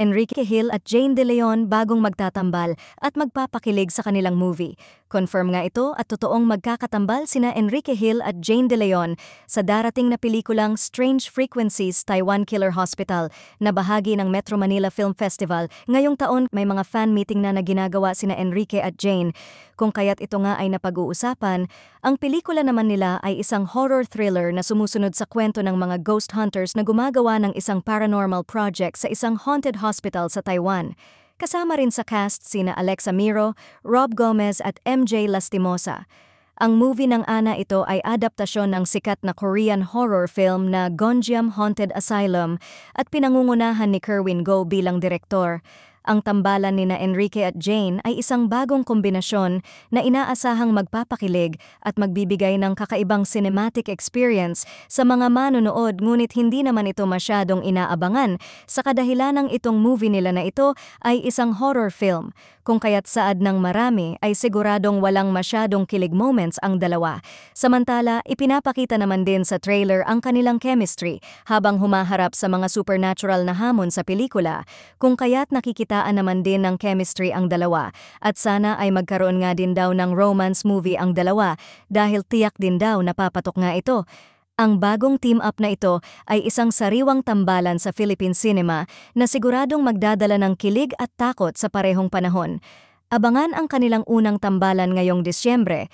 Enrique Hill at Jane De Leon bagong magtatambal at magpapakilig sa kanilang movie. Confirm nga ito at totoong magkakatambal sina Enrique Hill at Jane De Leon sa darating na pelikulang Strange Frequencies Taiwan Killer Hospital na bahagi ng Metro Manila Film Festival. Ngayong taon may mga fan meeting na ginagawa sina Enrique at Jane. Kung kaya't ito nga ay napag-uusapan, ang pelikula naman nila ay isang horror thriller na sumusunod sa kwento ng mga ghost hunters na gumagawa ng isang paranormal project sa isang haunted hospital sa Taiwan. Kasama rin sa cast sina Alexa Miro, Rob Gomez at MJ Lastimosa. Ang movie ng Ana ito ay adaptasyon ng sikat na Korean horror film na Gonjiam Haunted Asylum at pinangungunahan ni Kerwin Go bilang direktor. Ang tambalan nina Enrique at Jane ay isang bagong kombinasyon na inaasahang magpapakilig at magbibigay ng kakaibang cinematic experience sa mga manonood, ngunit hindi naman ito masyadong inaabangan sa kadahilanang itong movie nila na ito ay isang horror film. Kung kaya't saad ng marami ay siguradong walang masyadong kilig moments ang dalawa. Samantala, ipinapakita naman din sa trailer ang kanilang chemistry habang humaharap sa mga supernatural na hamon sa pelikula. Kung kaya't nakikitaan naman din ng chemistry ang dalawa at sana ay magkaroon nga din daw ng romance movie ang dalawa dahil tiyak din daw napapatok nga ito. Ang bagong team-up na ito ay isang sariwang tambalan sa Philippine cinema na siguradong magdadala ng kilig at takot sa parehong panahon. Abangan ang kanilang unang tambalan ngayong Disyembre